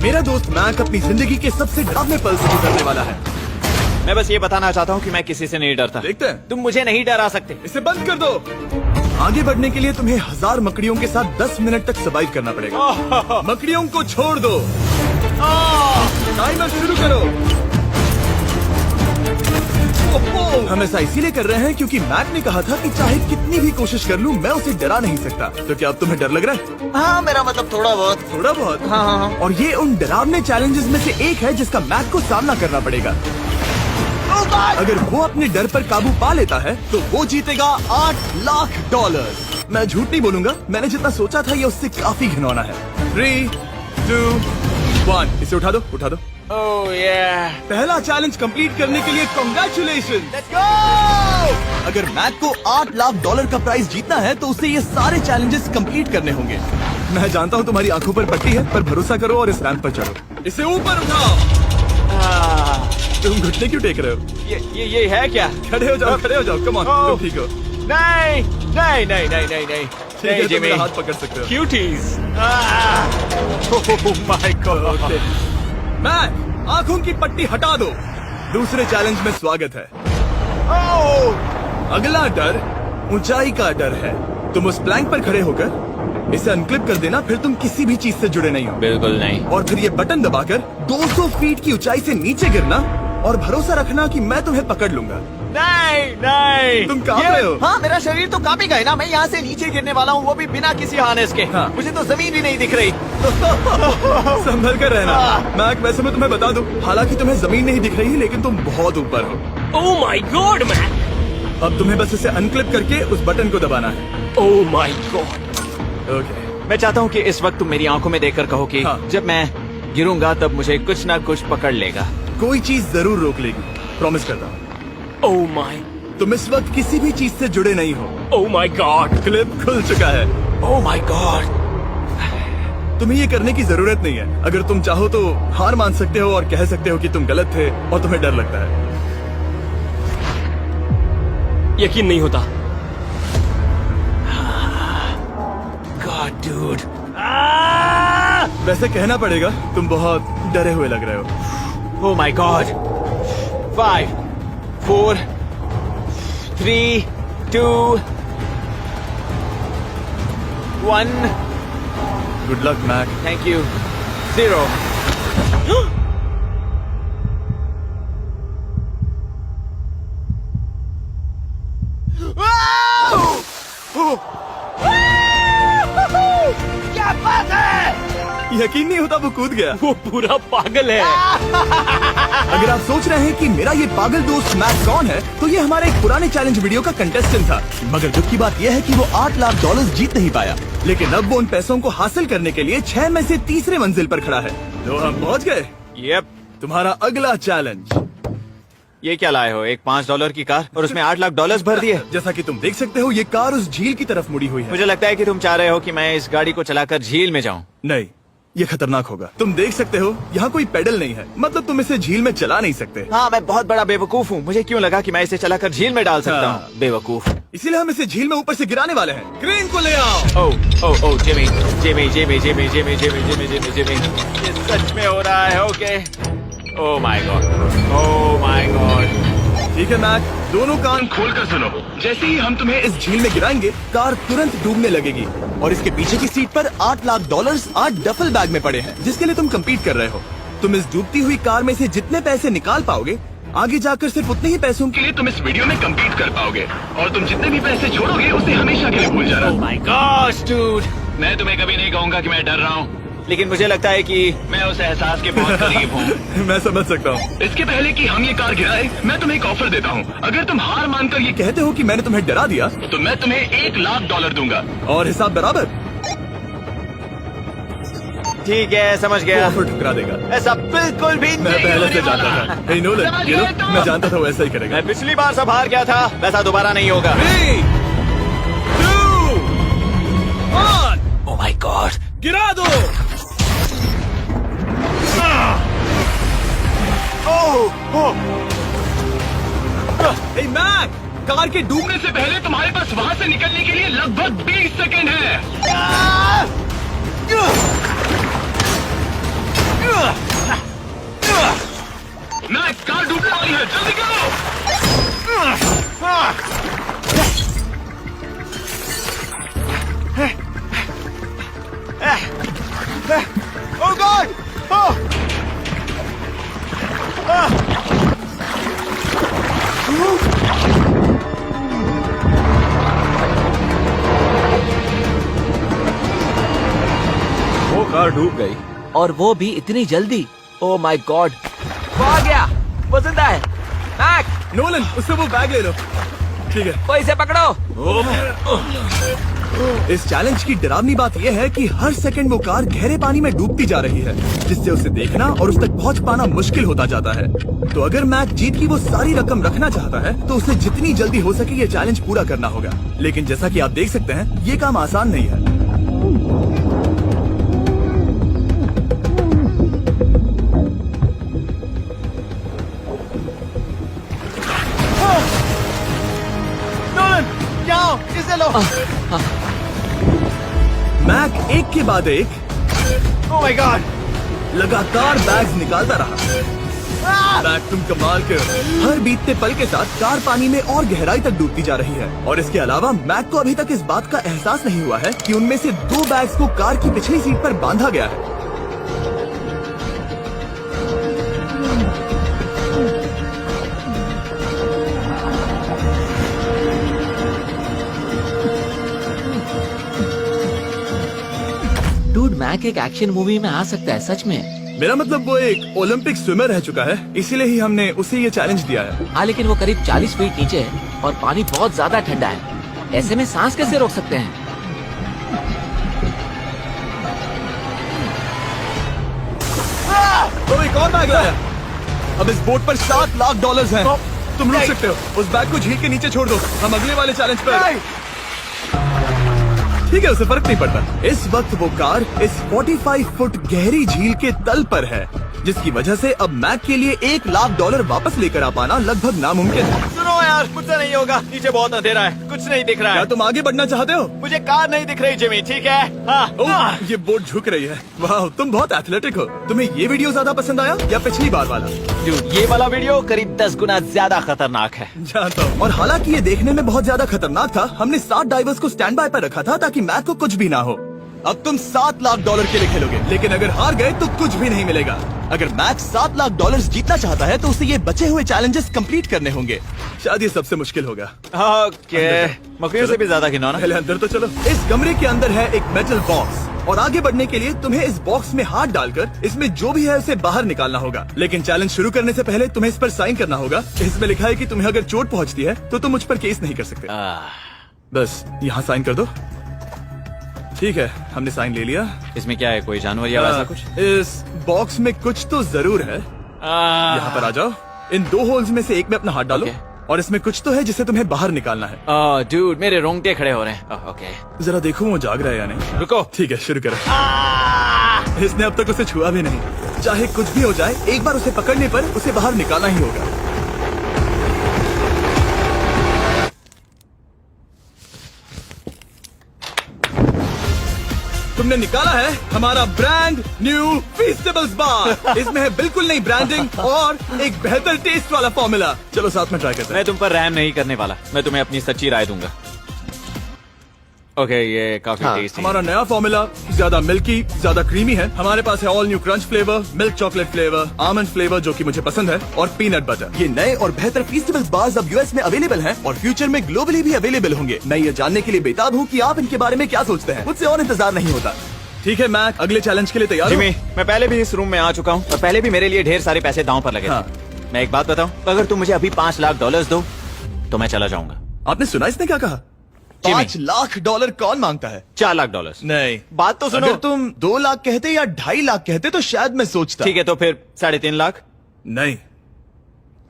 मेरा दोस्त मैक अपनी जिंदगी के सबसे डरावने पल से गुजरने वाला है। मैं बस ये बताना चाहता हूँ कि मैं किसी से नहीं डरता। देखते हैं। तुम मुझे नहीं डरा सकते। इसे बंद कर दो। आगे बढ़ने के लिए तुम्हें 1000 मकड़ियों के साथ 10 मिनट तक सर्वाइव करना पड़ेगा। मकड़ियों को छोड़ दो। टाइमर शुरू करो। हम ऐसा इसीलिए कर रहे हैं क्योंकि मैक ने कहा था कि चाहे कितनी भी कोशिश कर लूं मैं उसे डरा नहीं सकता। तो क्या अब तुम्हें डर लग रहा है? हाँ, मेरा मतलब थोड़ा बहुत। थोड़ा बहुत? हाँ। और ये उन डरावने चैलेंजेस में से एक है जिसका मैक को सामना करना पड़ेगा। अगर वो अपने डर पर काबू पा लेता है तो वो जीतेगा $8 लाख। मैं झूठ नहीं बोलूंगा, मैंने जितना सोचा था ये उससे काफी घिनौना है। 3, 2, 1 इसे उठा दो, उठा दो। ओह yeah। पहला चैलेंज कंप्लीट करने के लिए कांग्रेचुलेशन। Let's go! अगर मैक को $8 लाख का प्राइज जीतना है तो उसे ये सारे चैलेंजेस कंप्लीट करने होंगे। मैं जानता हूँ तुम्हारी आंखों पर पट्टी है, पर भरोसा करो और इस रैंप पर चढ़ो। इसे ऊपर उठाओ। तुम घुटने क्यों टेक रहे हो? ये है क्या? खड़े हो जाओ, खड़े हो जाओ। कम ऑन, तुम ठीक हो? नहीं नहीं नहीं नहीं नहीं नहीं। ठीक है, तुम मेरा हाथ पकड़ सकते हो। Cuties. Oh my God. Mac, आंखों की पट्टी हटा दो। दूसरे चैलेंज में स्वागत है। अगला डर ऊंचाई का डर है। तुम उस प्लैंक पर खड़े होकर इसे अनक्लिप कर देना, फिर तुम किसी भी चीज से जुड़े नहीं हो। बिल्कुल नहीं। और फिर ये बटन दबाकर 200 फीट की ऊंचाई से नीचे गिरना और भरोसा रखना कि मैं तुम्हें पकड़ लूंगा। नहीं नहीं। तुम कांप रहे हो? हाँ, मेरा शरीर तो कांपेगा ही ना। मैं यहाँ से नीचे गिरने वाला हूँ, वो भी बिना किसी हार्नेस के। हाँ। मुझे तो जमीन भी नहीं दिख रही। संभल कर रहना। मैक, वैसे मैं तुम्हें बता दूं, हालांकि तुम्हें जमीन नहीं दिख रही लेकिन तुम बहुत ऊपर हो। Oh my God Mac. अब तुम्हें बस इसे अनक्लिप करके उस बटन को दबाना है। ओह माय गॉड। ओके। मैं चाहता हूँ कि इस वक्त तुम मेरी आंखों में देखकर कहो कि हाँ। जब मैं गिरूंगा तब मुझे कुछ ना कुछ पकड़ लेगा। कोई चीज जरूर रोक लेगी, प्रॉमिस करता हूँ। Oh my. तुम इस वक्त किसी भी चीज से जुड़े नहीं हो। Oh my God. क्लिप खुल चुका है। ओह माय गॉड। तुम्हें ये करने की जरूरत नहीं है। अगर तुम चाहो तो हार मान सकते हो और कह सकते हो कि तुम गलत थे और तुम्हें डर लगता है। यकीन नहीं होता। God dude. वैसे कहना पड़ेगा तुम बहुत डरे हुए लग रहे हो। Oh my God. 5, 4, 3, 2, 1। Good luck Mac. Thank you. 0। क्या बात है? यकीन नहीं होता वो कूद गया। वो पूरा पागल है। अगर आप सोच रहे हैं कि मेरा ये पागल दोस्त मैक कौन है, तो ये हमारे एक पुराने चैलेंज वीडियो का कंटेस्टेंट था। मगर दुख की बात यह है कि वो $8 लाख जीत नहीं पाया, लेकिन अब वो उन पैसों को हासिल करने के लिए 6 में से तीसरे मंजिल पर खड़ा है। तो हम पहुंच गए। यप। तुम्हारा अगला चैलेंज। ये क्या लाए हो? एक $5 की कार और उसमें $8 लाख भर दिए। जैसा कि तुम देख सकते हो ये कार उस झील की तरफ मुड़ी हुई है। मुझे लगता है कि तुम चाह रहे हो कि मैं इस गाड़ी को चलाकर झील में जाऊं। नहीं, ये खतरनाक होगा। तुम देख सकते हो यहाँ कोई पेडल नहीं है, मतलब तुम इसे झील में चला नहीं सकते। हाँ, मैं बहुत बड़ा बेवकूफ हूँ। मुझे क्यों लगा कि मैं इसे चलाकर झील में डाल सकता हाँ। हूँ? बेवकूफ। इसीलिए हम इसे झील में ऊपर से गिराने वाले हैं। क्रेन को ले आओ। Oh Jimmy Jimmy Jimmy Jimmy Jimmy Jimmy Jimmy Jimmy Jimmy, ये सच में हो रहा है? Okay. Oh my God, oh my God. ठीक है मैक, दोनों कान खोलकर सुनो। जैसे ही हम तुम्हें इस झील में गिराएंगे, कार तुरंत डूबने लगेगी और इसके पीछे की सीट पर $8 लाख 8 डफल बैग में पड़े हैं, जिसके लिए तुम कम्पीट कर रहे हो। तुम इस डूबती हुई कार में से जितने पैसे निकाल पाओगे, आगे जाकर सिर्फ उतने ही पैसों के लिए तुम इस वीडियो में कम्पीट कर पाओगे। और तुम जितने भी पैसे छोड़ोगे उसे हमेशा के लिए भूल जाना। Oh my gosh dude. मैं तुम्हें कभी नहीं कहूंगा कि मैं डर रहा हूँ, लेकिन मुझे लगता है कि मैं उस एहसास के बहुत करीब हूँ। मैं समझ सकता हूँ। इसके पहले कि हम ये कार गिराए, मैं तुम्हें एक ऑफर देता हूँ। अगर तुम हार मानकर ये कहते हो कि मैंने तुम्हें डरा दिया, तो मैं तुम्हें $1 लाख दूंगा। और हिसाब बराबर। ठीक है, समझ गया। ऑफर ठुकरा देगा। ऐसा बिल्कुल भी मैं नहीं पहले होने से जानता वाला। था। हे नोलन, समझ ये लो, गए तुम? मैं जानता था वो ऐसा ही करेगा। मैं पिछली बार सब हार गया था, वैसा दोबारा नहीं होगा। 3, 2, 1 ओह माय गॉड। गिरा दो। हे मैक, कार के डूबने से पहले तुम्हारे पास वहाँ से निकलने के लिए लगभग 20 सेकेंड है। कार डूब गई। और वो भी इतनी जल्दी। ओ माय गॉड, वो आ गया, वो जिंदा है। मैक, नोलन, उससे वो बैग ले लो। ठीक है। वो इसे पकड़ो। इस चैलेंज की डरावनी बात यह है कि हर सेकंड वो कार गहरे पानी में डूबती जा रही है, जिससे उसे देखना और उस तक पहुंच पाना मुश्किल होता जाता है। तो अगर मैक जीत की वो सारी रकम रखना चाहता है तो उसे जितनी जल्दी हो सके ये चैलेंज पूरा करना होगा। लेकिन जैसा कि आप देख सकते हैं, ये काम आसान नहीं है। नोलन, जाओ, इसे लो। मैक एक के बाद एक ओह माय गॉड, लगातार बैग्स निकालता रहा। मैक, तुम कमाल के हो। हर बीतते पल के साथ कार पानी में और गहराई तक डूबती जा रही है, और इसके अलावा मैक को अभी तक इस बात का एहसास नहीं हुआ है कि उनमें से 2 बैग्स को कार की पिछली सीट पर बांधा गया है। डूड, मैक एक एक्शन मूवी में आ सकता है, सच में। मेरा मतलब वो एक ओलंपिक स्विमर रह चुका है, इसीलिए ही हमने उसे ये चैलेंज दिया है। हाँ, लेकिन वो करीब 40 फीट नीचे है और पानी बहुत ज्यादा ठंडा है। ऐसे में सांस कैसे रोक सकते हैं? तो एक और बैग लाया। अब इस बोट पर $7 लाख हैं। तुम रुक सकते हो। उस बैग को झील के नीचे छोड़ दो, हम अगले वाले चैलेंज पर। ठीक है, उसे फर्क नहीं पड़ता। इस वक्त वो कार इस 45 फुट गहरी झील के तल पर है, जिसकी वजह से अब मैक के लिए $1 लाख वापस लेकर आ पाना लगभग नामुमकिन है। सुनो यार, मुझसे नहीं होगा, नीचे बहुत अंधेरा है, कुछ नहीं दिख रहा क्या है। तुम आगे बढ़ना चाहते हो? मुझे कार नहीं दिख रही जिमी, ठीक है? हाँ। ओह, ये बोट झुक रही है। वाह, तुम बहुत एथलेटिक हो। तुम्हें ये वीडियो ज्यादा पसंद आया या पिछली बार वाला? Dude, ये वाला वीडियो करीब 10 गुना ज्यादा खतरनाक है। जानता हूँ। और हालांकि ये देखने में बहुत ज्यादा खतरनाक था, हमने 7 डाइवर्स को स्टैंड बाय पर रखा था ताकि मैक को कुछ भी ना हो। अब तुम $7 लाख के लिए खेलोगे, लेकिन अगर हार गए तो कुछ भी नहीं मिलेगा। अगर मैक $7 लाख जीतना चाहता है तो उसे ये बचे हुए चैलेंजेस कंप्लीट करने होंगे। शायद ये सबसे मुश्किल होगा। ओके, मकड़ियों से भी ज्यादा खिलौना। पहले अंदर तो चलो। इस कमरे के अंदर है एक मेटल बॉक्स, और आगे बढ़ने के लिए तुम्हें इस बॉक्स में हाथ डालकर इसमें जो भी है उसे बाहर निकालना होगा। लेकिन चैलेंज शुरू करने से पहले तुम्हें इस पर साइन करना होगा। इसमें लिखा है कि तुम्हें अगर चोट पहुंचती है तो तुम मुझ पर केस नहीं कर सकते। बस यहाँ साइन कर दो। ठीक है, हमने साइन ले लिया। इसमें क्या है, कोई जानवर या वैसा कुछ? इस बॉक्स में कुछ तो जरूर है। यहाँ पर आ जाओ। इन 2 होल्स में से एक में अपना हाथ डालो, और इसमें कुछ तो है जिसे तुम्हें बाहर निकालना है। डूड, मेरे रोंगटे खड़े हो रहे हैं। ओके, जरा देखो वो जाग रहा है या नहीं। रुको। ठीक है, शुरू करो। इसने अब तक उसे छुआ भी नहीं। चाहे कुछ भी हो जाए, एक बार उसे पकड़ने पर उसे बाहर निकालना ही होगा। तुमने निकाला है हमारा ब्रांड न्यू फीस्टेबल्स बार। इसमें है बिल्कुल नई ब्रांडिंग और एक बेहतर टेस्ट वाला फॉर्मूला। चलो साथ में ट्राई करते हैं। मैं तुम पर रहम नहीं करने वाला, मैं तुम्हें अपनी सच्ची राय दूंगा। ओके, ये काफी टेस्टी। हमारा नया फॉर्मूला ज्यादा मिल्की, ज्यादा क्रीमी है। हमारे पास है all new crunch flavour, milk chocolate flavour, almond flavour जो कि मुझे पसंद है, और पीनट बटर। ये नए और बेहतर फीस्टेबल्स बार्स अब यूएस में अवेलेबल हैं और फ्यूचर में ग्लोबली भी अवेलेबल होंगे। मैं ये जानने के लिए बेताब हूँ कि आप इनके बारे में क्या सोचते हैं। मुझसे और इंतजार नहीं होता। ठीक है मैक, अगले चैलेंज के लिए तैयार हो? जिमी, मैं पहले भी इस रूम में आ चुका हूँ और पहले भी मेरे लिए ढेर सारे पैसे दांव पर लगे थे। मैं एक बात बताऊँ, अगर तुम मुझे अभी $5 लाख दो तो मैं चला जाऊंगा। आपने सुना इसने क्या कहा? $5 लाख कौन मांगता है? $4 लाख। नहीं, बात तो सुनो। अगर तुम 2 लाख कहते या 2.5 लाख कहते तो शायद मैं सोचता। ठीक है, तो फिर 3.5 लाख। नहीं,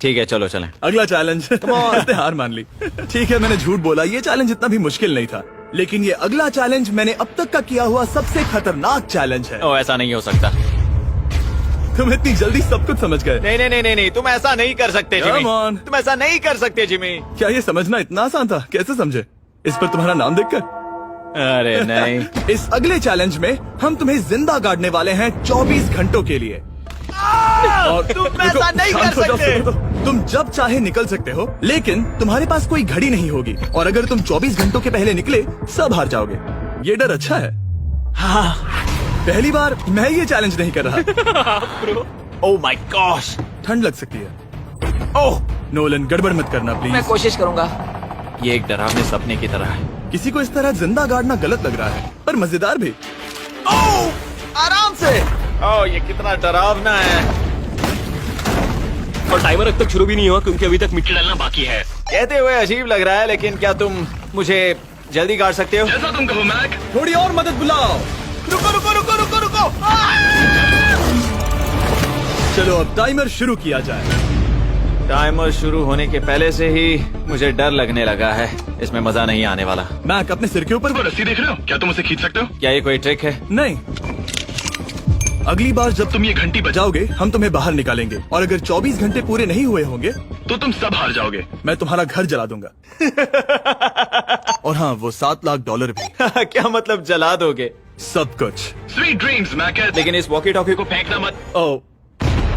ठीक है, चलो चलें। अगला चैलेंज। इसने हार मान ली। ठीक है, मैंने झूठ बोला, ये चैलेंज इतना भी मुश्किल नहीं था, लेकिन ये अगला चैलेंज मैंने अब तक का किया हुआ सबसे खतरनाक चैलेंज है। ओ, ऐसा नहीं हो सकता। तुम इतनी जल्दी सब कुछ समझ गए। नहीं नहीं नहीं नहीं नहीं, तुम ऐसा नहीं कर सकते जिमी। Come on. तुम ऐसा नहीं कर सकते जिमी। क्या ये समझना इतना आसान था? कैसे समझे? इस पर तुम्हारा नाम देखकर? अरे नहीं। इस अगले चैलेंज में हम तुम्हें जिंदा गाड़ने वाले हैं 24 घंटों के लिए। और तुम रुको, ऐसा नहीं कर शांत हो जाओ, सकते। सुनो तो। तुम जब चाहे निकल सकते हो, लेकिन तुम्हारे पास कोई घड़ी नहीं होगी, और अगर तुम 24 घंटों के पहले निकले सब हार जाओगे। ये डर अच्छा है। हाँ, पहली बार मैं ये चैलेंज नहीं कर रहा। ओह माय गॉश, ठंड लग सकती है। ओह नोलन, गड़बड़ मत करना मैं प्लीज। कोशिश करूंगा। ये एक डरावने सपने की तरह है। किसी को इस तरह जिंदा गाड़ना गलत लग रहा है, पर मजेदार भी। आराम से। ओह, ये कितना डरावना है। और टाइमर अब तक शुरू भी नहीं हुआ क्योंकि अभी तक मिट्टी डलना बाकी है। कहते हुए अजीब लग रहा है, लेकिन क्या तुम मुझे जल्दी काट सकते हो? जैसा तुम कहो मैक। थोड़ी और मदद बुलाओ। रुको रुको रुको रुको रुको। चलो अब टाइमर शुरू किया जाए। टाइमर शुरू होने के पहले से ही मुझे डर लगने लगा है। इसमें मजा नहीं आने वाला। मैक अपने सिर के ऊपर वो रस्सी देख रहे हो? क्या तुम उसे खींच सकते हो? क्या ये कोई ट्रिक है? नहीं। अगली बार जब तुम ये घंटी बजाओगे हम तुम्हें बाहर निकालेंगे, और अगर 24 घंटे पूरे नहीं हुए होंगे तो तुम सब हार जाओगे। मैं तुम्हारा घर जला दूंगा। और हाँ, वो $7 लाख भी। क्या मतलब जला दोगे? सब कुछ। Sweet dreams Mac. लेकिन इस वॉकी टॉकी को फेंकना मत। ओ,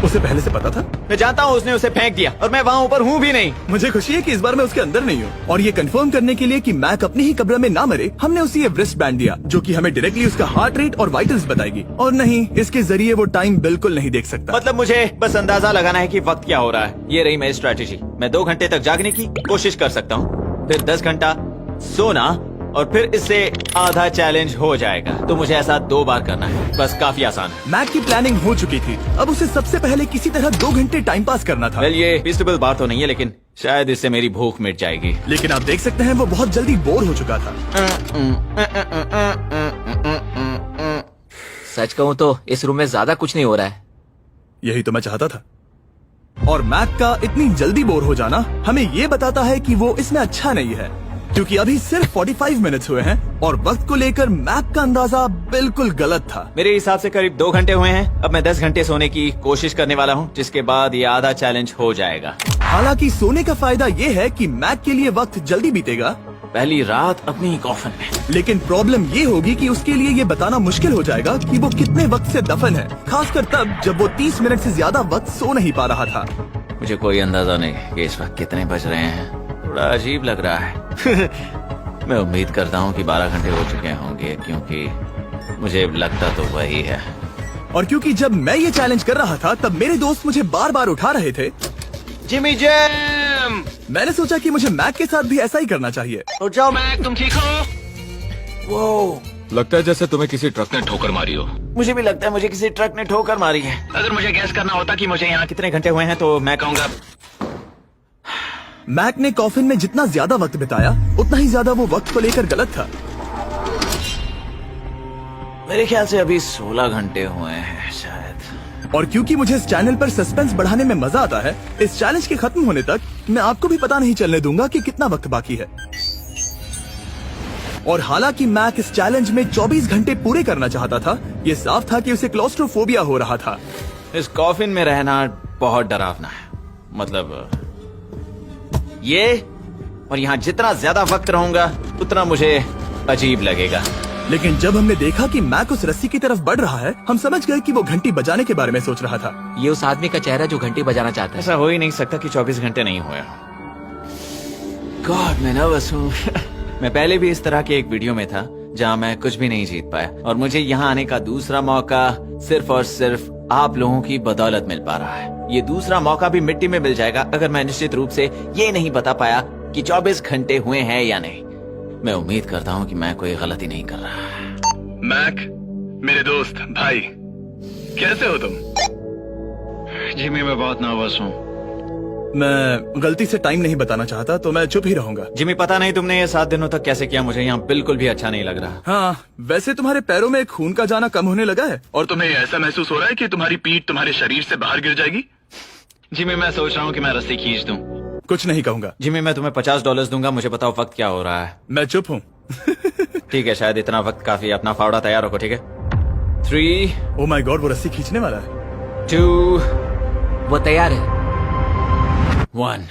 उसे पहले से पता था? मैं जानता हूँ उसने उसे फेंक दिया और मैं वहाँ ऊपर हूँ भी नहीं। मुझे खुशी है कि इस बार मैं उसके अंदर नहीं हूँ। और ये कंफर्म करने के लिए कि मैक अपनी ही कब्र में ना मरे, हमने उसे ये रिस्ट बैंड दिया जो कि हमें डायरेक्टली उसका हार्ट रेट और वाइटल्स बताएगी। और नहीं, इसके जरिए वो टाइम बिल्कुल नहीं देख सकता। मतलब मुझे बस अंदाजा लगाना है कि वक्त क्या हो रहा है। ये रही मेरी स्ट्रेटेजी। मैं 2 घंटे तक जागने की कोशिश कर सकता हूँ, फिर 10 घंटा सोना, और फिर इससे आधा चैलेंज हो जाएगा। तो मुझे ऐसा 2 बार करना है, बस काफी आसान है। मैक की प्लानिंग हो चुकी थी, अब उसे सबसे पहले किसी तरह 2 घंटे टाइम पास करना था। वेल, ये फीस्टेबल बार तो नहीं है, लेकिन शायद इससे मेरी भूख मिट जाएगी। लेकिन आप देख सकते हैं वो बहुत जल्दी बोर हो चुका था। सच कहूँ तो इस रूम में ज्यादा कुछ नहीं हो रहा है। यही तो मैं चाहता था। और मैक का इतनी जल्दी बोर हो जाना हमें ये बताता है कि वो इसमें अच्छा नहीं है, क्योंकि अभी सिर्फ 45 मिनट्स हुए हैं और वक्त को लेकर मैक का अंदाजा बिल्कुल गलत था। मेरे हिसाब से करीब 2 घंटे हुए हैं। अब मैं 10 घंटे सोने की कोशिश करने वाला हूँ, जिसके बाद ये आधा चैलेंज हो जाएगा। हालांकि सोने का फायदा ये है कि मैक के लिए वक्त जल्दी बीतेगा, पहली रात अपनी कॉफन में। लेकिन प्रॉब्लम ये होगी कि उसके लिए ये बताना मुश्किल हो जाएगा कि वो कितने वक्त से दफन है, खासकर तब जब वो 30 मिनट से ज्यादा वक्त सो नहीं पा रहा था। मुझे कोई अंदाजा नहीं कि इस वक्त कितने बज रहे हैं। थोड़ा अजीब लग रहा है। मैं उम्मीद करता हूँ कि 12 घंटे हो चुके होंगे, क्योंकि मुझे लगता तो वही है। और क्योंकि जब मैं ये चैलेंज कर रहा था तब मेरे दोस्त मुझे बार बार उठा रहे थे। Jimmy jam! मैंने सोचा कि मुझे मैक के साथ भी ऐसा ही करना चाहिए। उठ जाओ। मैक तुम ठीक हो? वो लगता है जैसे तुम्हें किसी ट्रक ने ठोकर मारी हो। मुझे भी लगता है मुझे किसी ट्रक ने ठोकर मारी है। अगर मुझे गैस करना होता कि मुझे यहाँ कितने घंटे हुए हैं तो मैं कहूँगा मैक ने कॉफिन में जितना ज्यादा वक्त बिताया उतना ही ज्यादा वो वक्त को लेकर गलत था। मेरे ख्याल से अभी 16 घंटे हुए हैं शायद। और क्योंकि मुझे इस चैनल पर सस्पेंस बढ़ाने में मजा आता है, इस चैलेंज के खत्म होने तक मैं आपको भी पता नहीं चलने दूंगा कि कितना वक्त बाकी है। और हालांकि मैक इस चैलेंज में 24 घंटे पूरे करना चाहता था, ये साफ था कि उसे क्लॉस्ट्रोफोबिया हो रहा था। इस कॉफिन में रहना बहुत डरावना है। मतलब ये, और यहाँ जितना ज्यादा वक्त रहूंगा उतना मुझे अजीब लगेगा। लेकिन जब हमने देखा कि मैक उस रस्सी की तरफ बढ़ रहा है, हम समझ गए कि वो घंटी बजाने के बारे में सोच रहा था। ये उस आदमी का चेहरा जो घंटी बजाना चाहता है। ऐसा हो ही नहीं सकता कि 24 घंटे नहीं हुए। गॉड, मैं नर्वस हूँ। मैं पहले भी इस तरह के एक वीडियो में था जहाँ मैं कुछ भी नहीं जीत पाया, और मुझे यहाँ आने का दूसरा मौका सिर्फ और सिर्फ आप लोगों की बदौलत मिल पा रहा है। ये दूसरा मौका भी मिट्टी में मिल जाएगा अगर मैं निश्चित रूप से ये नहीं बता पाया कि 24 घंटे हुए हैं या नहीं। मैं उम्मीद करता हूँ कि मैं कोई गलती नहीं कर रहा। मैक, मेरे दोस्त भाई, कैसे हो तुम? जिमी, मैं बहुत नर्वस हूँ। मैं गलती से टाइम नहीं बताना चाहता तो मैं चुप ही रहूंगा। जिमी, पता नहीं तुमने ये 7 दिनों तक कैसे किया, मुझे यहाँ बिल्कुल भी अच्छा नहीं लग रहा। हाँ, वैसे तुम्हारे पैरों में खून का जाना कम होने लगा है। और तुम्हें ऐसा महसूस हो रहा है कि तुम्हारी पीठ तुम्हारे शरीर से बाहर गिर जाएगी? जिमी, मैं सोच रहा हूँ कि मैं रस्सी खींच दूं। कुछ नहीं कहूंगा। जिमी, मैं तुम्हें $50 दूंगा, मुझे बताओ वक्त क्या हो रहा है। मैं चुप हूँ। ठीक है, शायद इतना वक्त काफी है। अपना फावड़ा तैयार रखो, ठीक है? 3, ओ माय गॉड, वो रस्सी खींचने वाला है। 2, वो तैयार है। 1।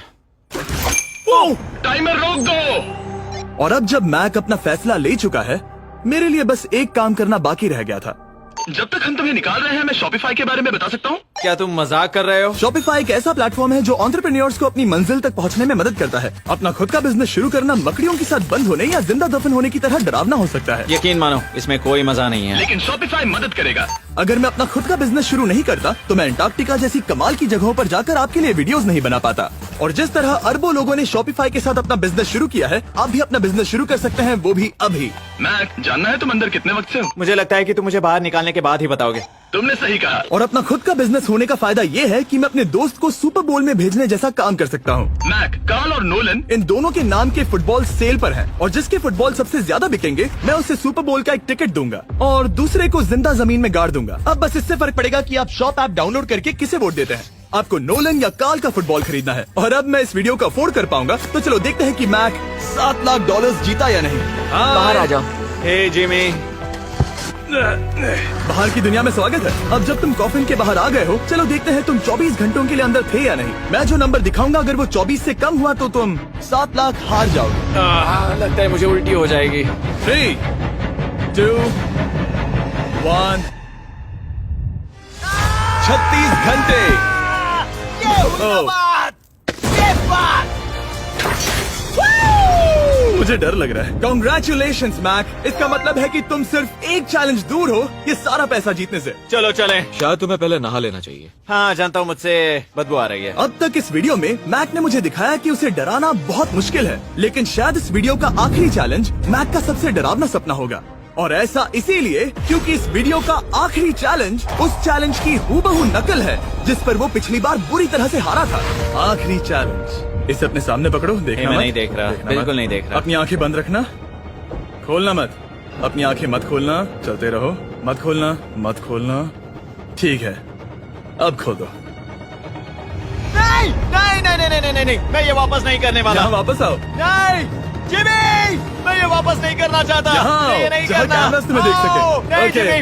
टाइमर रोक दो। और अब जब मैक अपना फैसला ले चुका है, मेरे लिए बस एक काम करना बाकी रह गया था। जब तक हम तुम्हें निकाल रहे हैं, मैं शॉपिफाई के बारे में बता सकता हूँ। क्या तुम मजाक कर रहे हो? शॉपिफाई एक ऐसा प्लेटफॉर्म है जो एंटरप्रेन्योर्स को अपनी मंजिल तक पहुंचने में मदद करता है। अपना खुद का बिजनेस शुरू करना मकड़ियों के साथ बंद होने या जिंदा दफन होने की तरह डरावना हो सकता है। यकीन मानो, इसमें कोई मजा नहीं है। लेकिन शॉपिफाई मदद करेगा। अगर मैं अपना खुद का बिजनेस शुरू नहीं करता तो मैं अंटार्कटिका जैसी कमाल की जगहों पर जाकर आपके लिए वीडियोस नहीं बना पाता। और जिस तरह अरबों लोगों ने शॉपिफाई के साथ अपना बिजनेस शुरू किया है, आप भी अपना बिजनेस शुरू कर सकते हैं, वो भी अभी। मैक, जानना है तुम अंदर कितने वक्त से हो? मुझे लगता है कि तुम मुझे बाहर निकालने के बाद ही बताओगे। तुमने सही कहा। और अपना खुद का बिजनेस होने का फायदा ये है कि मैं अपने दोस्त को सुपर बोल में भेजने जैसा काम कर सकता हूँ। मैक, कार्ल और नोलन इन दोनों के नाम के फुटबॉल सेल पर हैं और जिसके फुटबॉल सबसे ज्यादा बिकेंगे मैं उसे सुपर बोल का एक टिकट दूंगा और दूसरे को जिंदा जमीन में गाड़ दूंगा। अब बस इससे फर्क पड़ेगा कि आप शॉप ऐप डाउनलोड करके किसे वोट देते हैं। आपको नोलन या कार्ल का फुटबॉल खरीदना है और अब मैं इस वीडियो को अफोर्ड कर पाऊंगा, तो चलो देखते हैं कि मैक $7 लाख जीता या नहीं। बाहर आ जाओ। हे जिमी, बाहर की दुनिया में स्वागत है। अब जब तुम कॉफिन के बाहर आ गए हो, चलो देखते हैं तुम 24 घंटों के लिए अंदर थे या नहीं। मैं जो नंबर दिखाऊंगा अगर वो 24 से कम हुआ तो तुम 7 लाख हार जाओगे। लगता है मुझे उल्टी हो जाएगी। 3, 2, 1 36 घंटे। मुझे डर लग रहा है। Congratulations, Mac. इसका मतलब है कि तुम सिर्फ एक चैलेंज दूर हो ये सारा पैसा जीतने से। चलो चलें। शायद तुम्हें पहले नहा लेना चाहिए। हाँ जानता हूँ, मुझसे बदबू आ रही है। अब तक इस वीडियो में मैक ने मुझे दिखाया कि उसे डराना बहुत मुश्किल है, लेकिन शायद इस वीडियो का आखिरी चैलेंज मैक का सबसे डरावना सपना होगा। और ऐसा इसीलिए क्योंकि इस वीडियो का आखिरी चैलेंज उस चैलेंज की हूबहू नकल है जिस पर वो पिछली बार बुरी तरह से हारा था। आखिरी चैलेंज। इसे अपने सामने पकड़ो, देखना मैं मत। नहीं देख रहा, देखना बिल्कुल मत। नहीं देख रहा। अपनी आंखें बंद रखना, खोलना मत। अपनी आंखें मत खोलना, चलते रहो। मत खोलना, मत खोलना। ठीक है, अब खोल दो। नहीं नहीं नहीं नहीं नहीं नहीं, मैं ये वापस नहीं करने वाला। यहाँ वापस आओ। नहीं जिमी, मैं ये वापस नहीं करना चाहता। यहाँ मैं ये आओ, नहीं जहाँ करना। कैमरास तुम्हें देख सके। नहीं ओके। जिमी।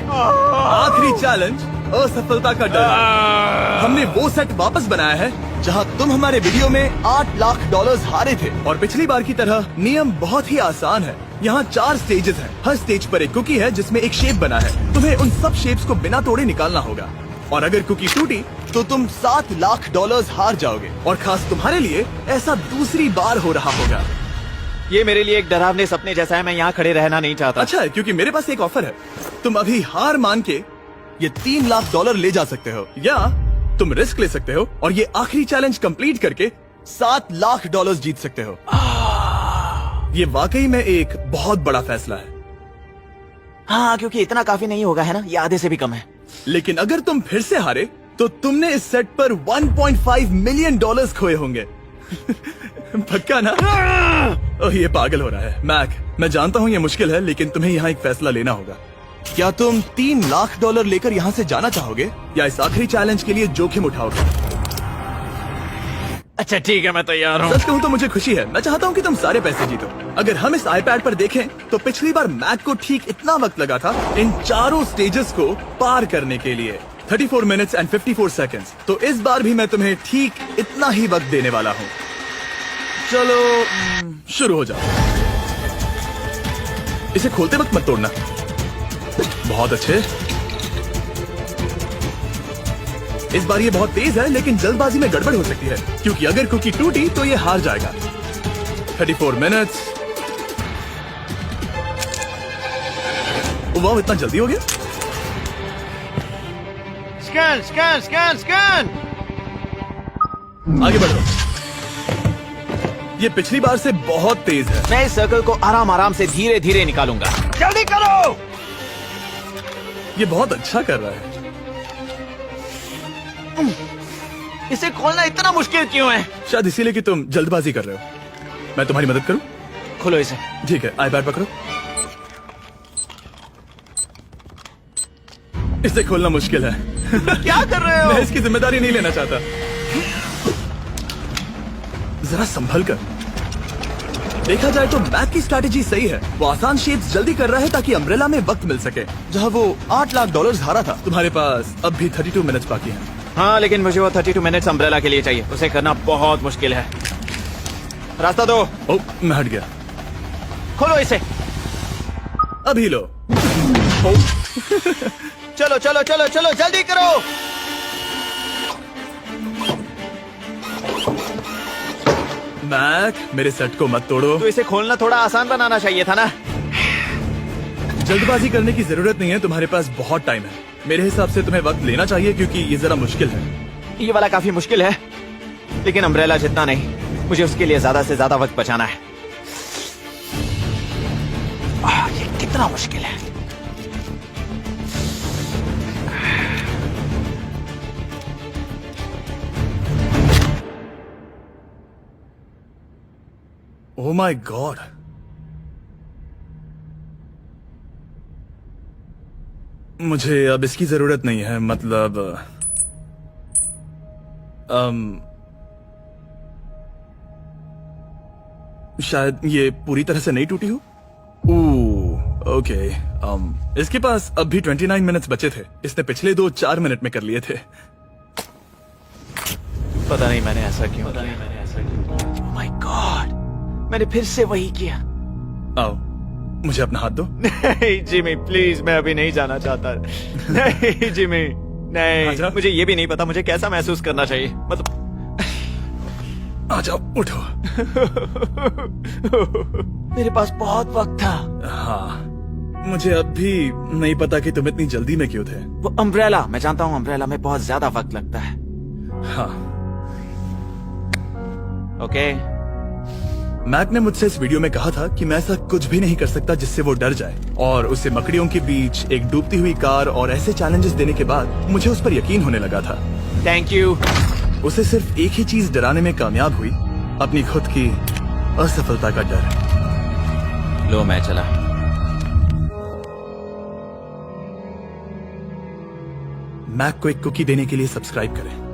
आखिरी चैलेंज असफलता का डर। हमने वो सेट वापस बनाया है जहां तुम हमारे वीडियो में $8 लाख हारे थे और पिछली बार की तरह नियम बहुत ही आसान है। यहाँ 4 स्टेजेस हैं। हर स्टेज पर एक कुकी है जिसमें एक शेप बना है। तुम्हें उन सब शेप्स को बिना तोड़े निकालना होगा और अगर कुकी टूटी तो तुम $7 लाख हार जाओगे। और खास तुम्हारे लिए ऐसा दूसरी बार हो रहा होगा। ये मेरे लिए एक डरावने सपने जैसा है। मैं यहाँ खड़े रहना नहीं चाहता। अच्छा है क्योंकि मेरे पास एक ऑफर है। तुम अभी हार मान के ये $3 लाख ले जा सकते हो या तुम रिस्क ले सकते हो और ये आखिरी चैलेंज कंप्लीट करके $7 लाख जीत सकते हो। ये वाकई में एक बहुत बड़ा फैसला है। हाँ, क्योंकि इतना काफी नहीं होगा, है ना? ये आधे से भी कम है। लेकिन अगर तुम फिर से हारे तो तुमने इस सेट पर $1.5 मिलियन खोए होंगे। पक्का ना? ओह, ये पागल हो रहा है। मैक, मैं जानता हूँ ये मुश्किल है, लेकिन तुम्हें यहाँ एक फैसला लेना होगा। क्या तुम $3 लाख लेकर यहाँ से जाना चाहोगे या इस आखिरी चैलेंज के लिए जोखिम उठाओगे? अच्छा ठीक है, मैं तैयार हूँ। सच कहूँ तो मुझे खुशी है। मैं चाहता हूँ कि तुम सारे पैसे जीतो। अगर हम इस आईपैड पर देखें तो पिछली बार मैक को ठीक इतना वक्त लगा था इन चारों स्टेजेस को पार करने के लिए, 34 मिनट्स एंड 54 सेकेंड्स। तो इस बार भी मैं तुम्हें ठीक इतना ही वक्त देने वाला हूँ। चलो शुरू हो जाओ। इसे खोलते वक्त मत तोड़ना। बहुत अच्छे। इस बार ये बहुत तेज है, लेकिन जल्दबाजी में गड़बड़ हो सकती है क्योंकि अगर कुकी टूटी तो ये हार जाएगा। 34 मिनट्स। वाह, इतना जल्दी हो गया। Scan scan scan scan. आगे बढ़ो। ये पिछली बार से बहुत तेज है। मैं इस सर्कल को आराम आराम से धीरे धीरे निकालूंगा। जल्दी करो। ये बहुत अच्छा कर रहा है। इसे खोलना इतना मुश्किल क्यों है? शायद इसीलिए कि तुम जल्दबाजी कर रहे हो। मैं तुम्हारी मदद करूं? खोलो इसे। ठीक है, आईपैड पकड़ो। इसे खोलना मुश्किल है। क्या कर रहे हो? मैं इसकी जिम्मेदारी नहीं लेना चाहता। जरा संभल कर। देखा जाए तो मैक की स्ट्रैटेजी सही है। वो आसान शेप्स जल्दी कर रहा है ताकि अम्ब्रेला में वक्त मिल सके। जहां वो $8 लाख हारा था, तुम्हारे पास अब भी 32 मिनट्स बाकी हैं। हाँ, लेकिन मुझे वो 32 मिनट्स अम्ब्रेला के लिए चाहिए। उसे करना बहुत मुश्किल है। रास्ता दो। ओ, मैं हट गया। खोलो इसे। अभी लो। ओ, चलो चलो चलो चलो, जल्दी करो। मैक, मेरे सेट को मत तोड़ो। तो इसे खोलना थोड़ा आसान बनाना चाहिए था ना। जल्दबाजी करने की जरूरत नहीं है, तुम्हारे पास बहुत टाइम है। मेरे हिसाब से तुम्हें वक्त लेना चाहिए क्योंकि ये जरा मुश्किल है। ये वाला काफी मुश्किल है, लेकिन अम्ब्रेला जितना नहीं। मुझे उसके लिए ज्यादा से ज्यादा वक्त बचाना है। ये कितना मुश्किल है। ओह माय गॉड। मुझे अब इसकी जरूरत नहीं है, मतलब शायद ये पूरी तरह से नहीं टूटी हो। ओके। इसके पास अब भी 29 मिनट्स बचे थे। इसने पिछले 4 मिनट में कर लिए थे। पता नहीं मैंने ऐसा क्यों किया। ओह माय गॉड, मैंने फिर से वही किया। आओ, मुझे अपना हाथ दो। नहीं जिमी प्लीज, मैं अभी नहीं जाना चाहता। नहीं जिमी, नहीं, आजा। मुझे ये भी नहीं पता मुझे कैसा महसूस करना चाहिए, मतलब आ जाओ, उठो। मेरे पास बहुत वक्त था। हाँ, मुझे अब भी नहीं पता कि तुम इतनी जल्दी में क्यों थे। वो अम्ब्रेला, मैं जानता हूँ अम्ब्रेला में बहुत ज्यादा वक्त लगता है। हाँ, ओके मैक ने मुझसे इस वीडियो में कहा था कि मैं ऐसा कुछ भी नहीं कर सकता जिससे वो डर जाए, और उसे मकड़ियों के बीच एक डूबती हुई कार और ऐसे चैलेंजेस देने के बाद मुझे उस पर यकीन होने लगा था। Thank you. उसे सिर्फ एक ही चीज डराने में कामयाब हुई, अपनी खुद की असफलता का डर। लो मैं चला। मैक को एक कुकी देने के लिए सब्सक्राइब करें।